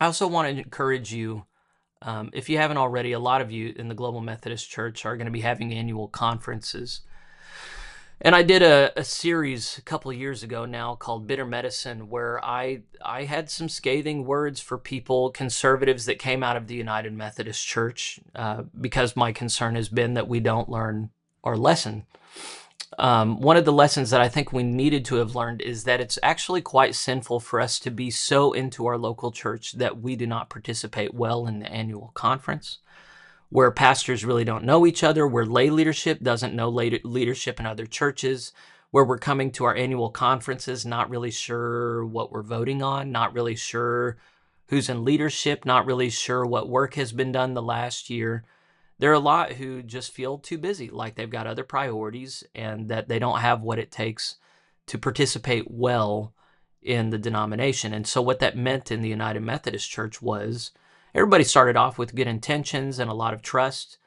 I also want to encourage you, if you haven't already, a lot of you in the Global Methodist Church are going to be having annual conferences. And I did a series a couple of years ago now called Bitter Medicine, where I had some scathing words for people, conservatives that came out of the United Methodist Church, because my concern has been that we don't learn our lesson. One of the lessons that I think we needed to have learned is that it's actually quite sinful for us to be so into our local church that we do not participate well in the annual conference, where pastors really don't know each other, where lay leadership doesn't know leadership in other churches, where we're coming to our annual conferences not really sure what we're voting on, not really sure who's in leadership, not really sure what work has been done the last year. There are a lot who just feel too busy, like they've got other priorities and that they don't have what it takes to participate well in the denomination. And so what that meant in the United Methodist Church was everybody started off with good intentions and a lot of trust.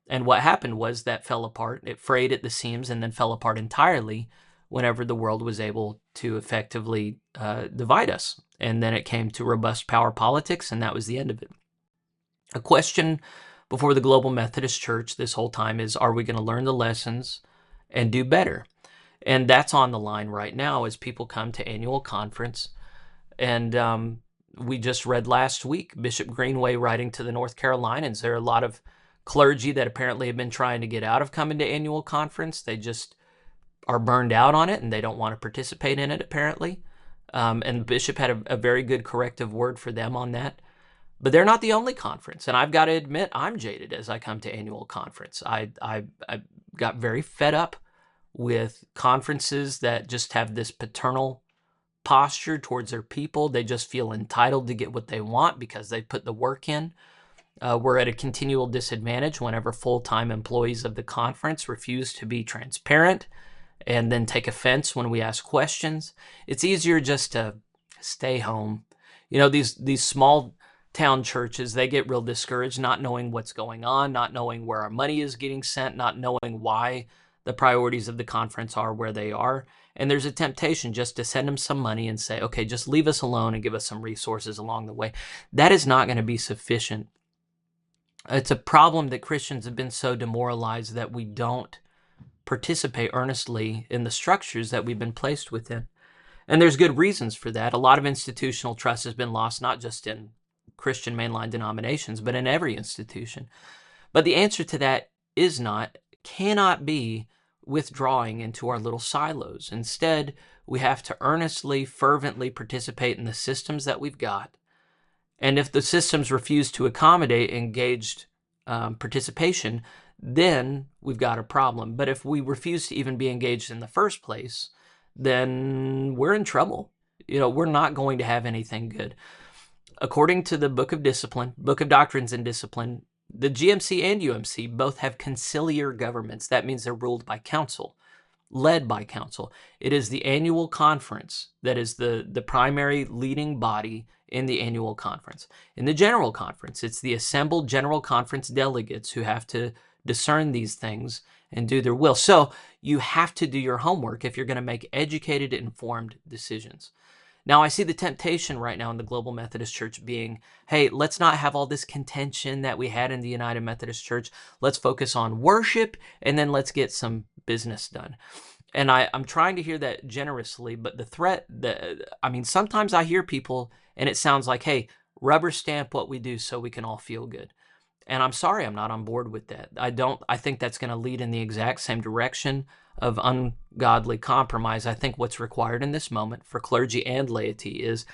And what happened was that fell apart. It frayed at the seams and then fell apart entirely whenever the world was able to effectively divide us. And then it came to robust power politics, and that was the end of it. A question before the Global Methodist Church this whole time is, are we going to learn the lessons and do better? And that's on the line right now as people come to annual conference. And we just read last week, Bishop Greenway writing to the North Carolinians. There are a lot of clergy that apparently have been trying to get out of coming to annual conference. They just are burned out on it and they don't want to participate in it, apparently. And the bishop had a very good corrective word for them on that. But they're not the only conference. And I've got to admit, I'm jaded as I come to annual conference. I got very fed up with conferences that just have this paternal posture towards their people. They just feel entitled to get what they want because they put the work in. We're at a continual disadvantage whenever full-time employees of the conference refuse to be transparent and then take offense when we ask questions. It's easier just to stay home. You know, these small town churches, they get real discouraged not knowing what's going on, not knowing where our money is getting sent, not knowing why the priorities of the conference are where they are. And there's a temptation just to send them some money and say, okay, just leave us alone and give us some resources along the way. That is not going to be sufficient. It's a problem that Christians have been so demoralized that we don't participate earnestly in the structures that we've been placed within. And there's good reasons for that. A lot of institutional trust has been lost, not just in Christian mainline denominations, but in every institution. But the answer to that cannot be withdrawing into our little silos. Instead, we have to earnestly, fervently participate in the systems that we've got. And if the systems refuse to accommodate engaged participation, then we've got a problem. But if we refuse to even be engaged in the first place, then we're in trouble. You know, we're not going to have anything good. According to the Book of Discipline, Book of Doctrines and Discipline, the GMC and UMC both have conciliar governments. That means they're ruled by council, led by council. It is the annual conference that is the primary leading body in the annual conference. In the general conference, it's the assembled general conference delegates who have to discern these things and do their will. So you have to do your homework if you're going to make educated, informed decisions. Now, I see the temptation right now in the Global Methodist Church being, hey, let's not have all this contention that we had in the United Methodist Church. Let's focus on worship, and then let's get some business done. And I'm trying to hear that generously, but sometimes I hear people, and it sounds like, hey, rubber stamp what we do so we can all feel good. And I'm sorry, I'm not on board with that. I think that's going to lead in the exact same direction of ungodly compromise. I think what's required in this moment for clergy and laity is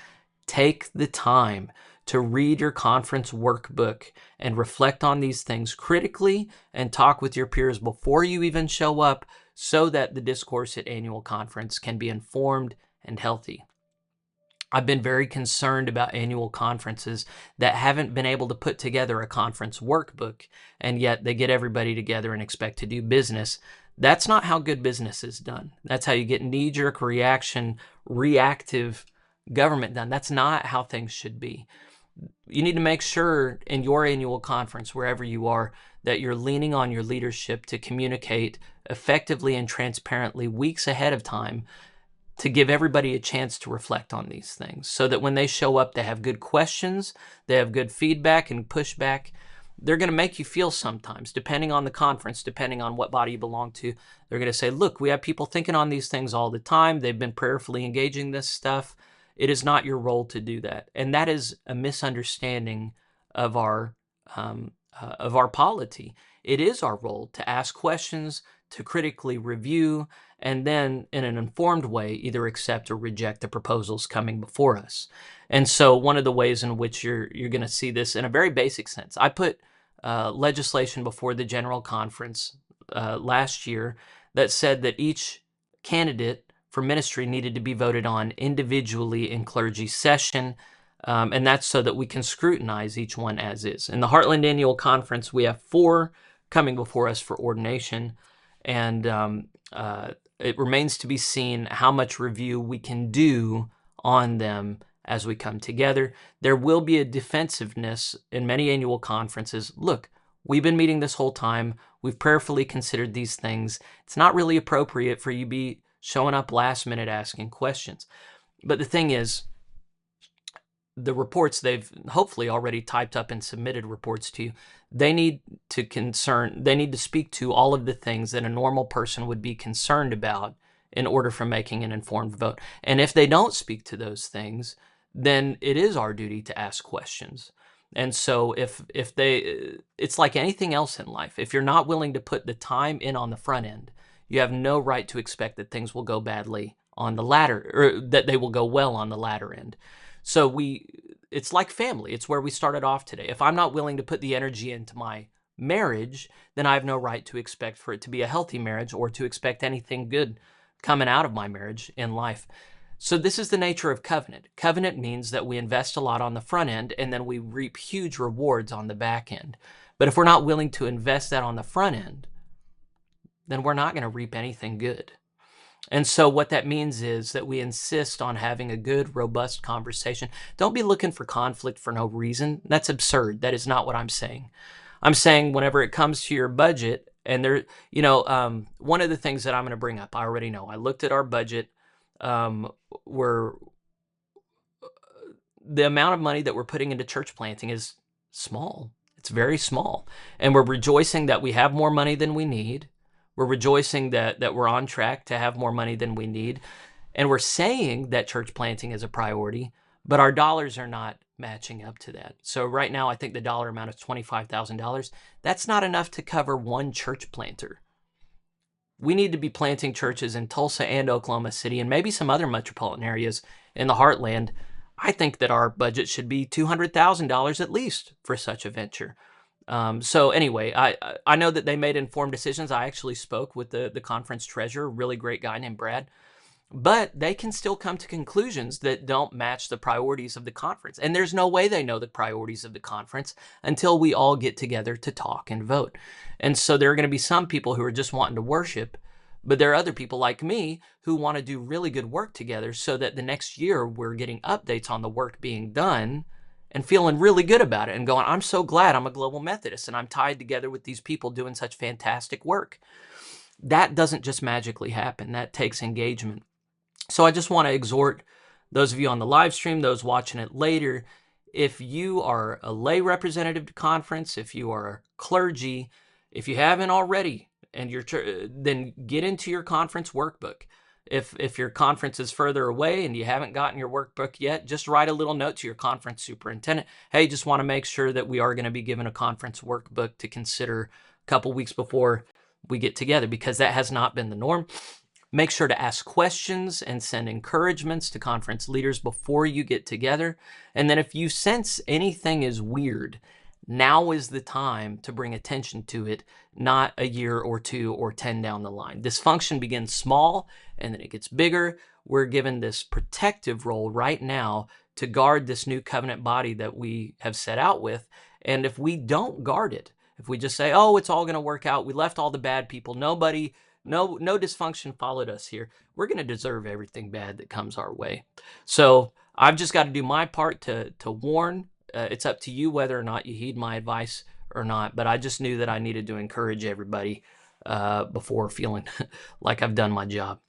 take the time to read your conference workbook and reflect on these things critically and talk with your peers before you even show up so that the discourse at annual conference can be informed and healthy. I've been very concerned about annual conferences that haven't been able to put together a conference workbook, and yet they get everybody together and expect to do business. That's not how good business is done. That's how you get knee-jerk reaction, reactive government done. That's not how things should be. You need to make sure in your annual conference, wherever you are, that you're leaning on your leadership to communicate effectively and transparently weeks ahead of time to give everybody a chance to reflect on these things so that when they show up, they have good questions, they have good feedback and pushback. They're going to make you feel sometimes, depending on the conference, depending on what body you belong to. They're going to say, look, we have people thinking on these things all the time. They've been prayerfully engaging this stuff. It is not your role to do that. And that is a misunderstanding of our polity. It is our role to ask questions, to critically review, and then in an informed way, either accept or reject the proposals coming before us. And so one of the ways in which you're going to see this in a very basic sense, I put legislation before the General Conference last year that said that each candidate for ministry needed to be voted on individually in clergy session. And that's so that we can scrutinize each one as is. In the Heartland Annual Conference, we have 4 coming before us for ordination. And it remains to be seen how much review we can do on them as we come together. There will be a defensiveness in many annual conferences. Look, we've been meeting this whole time. We've prayerfully considered these things. It's not really appropriate for you to be showing up last minute asking questions. But the thing is, the reports they've hopefully already typed up and submitted reports to you, they need to speak to all of the things that a normal person would be concerned about in order for making an informed vote. And if they don't speak to those things, then it is our duty to ask questions. And so it's like anything else in life. If you're not willing to put the time in on the front end, you have no right to expect that things will go badly on the latter, or that they will go well on the latter end. So it's like family. It's where we started off today. If I'm not willing to put the energy into my marriage, then I have no right to expect for it to be a healthy marriage or to expect anything good coming out of my marriage in life. So this is the nature of covenant. Covenant means that we invest a lot on the front end and then we reap huge rewards on the back end. But if we're not willing to invest that on the front end, then we're not going to reap anything good. And so what that means is that we insist on having a good, robust conversation. Don't be looking for conflict for no reason. That's absurd. That is not what I'm saying. I'm saying whenever it comes to your budget, and one of the things that I'm going to bring up, I already know. I looked at our budget. The amount of money that we're putting into church planting is small. It's very small. And we're rejoicing that we have more money than we need. We're rejoicing that we're on track to have more money than we need. And we're saying that church planting is a priority, but our dollars are not matching up to that. So right now, I think the dollar amount is $25,000. That's not enough to cover one church planter. We need to be planting churches in Tulsa and Oklahoma City and maybe some other metropolitan areas in the heartland. I think that our budget should be $200,000 at least for such a venture. So anyway, I know that they made informed decisions. I actually spoke with the conference treasurer, really great guy named Brad, but they can still come to conclusions that don't match the priorities of the conference. And there's no way they know the priorities of the conference until we all get together to talk and vote. And so there are going to be some people who are just wanting to worship, but there are other people like me who want to do really good work together so that the next year we're getting updates on the work being done and feeling really good about it and going, I'm so glad I'm a Global Methodist and I'm tied together with these people doing such fantastic work. That doesn't just magically happen. That takes engagement. So I just want to exhort those of you on the live stream, those watching it later, if you are a lay representative to conference, if you are clergy, if you haven't already, and then get into your conference workbook. If your conference is further away and you haven't gotten your workbook yet, just write a little note to your conference superintendent. Hey, just want to make sure that we are going to be given a conference workbook to consider a couple weeks before we get together, because that has not been the norm. Make sure to ask questions and send encouragements to conference leaders before you get together. And then if you sense anything is weird, now is the time to bring attention to it, not a year or 2 or 10 down the line. Dysfunction begins small and then it gets bigger. We're given this protective role right now to guard this new covenant body that we have set out with. And if we don't guard it, if we just say, oh, it's all going to work out, we left all the bad people, no dysfunction followed us here, we're going to deserve everything bad that comes our way. So I've just got to do my part to warn. It's up to you whether or not you heed my advice or not, but I just knew that I needed to encourage everybody before feeling like I've done my job.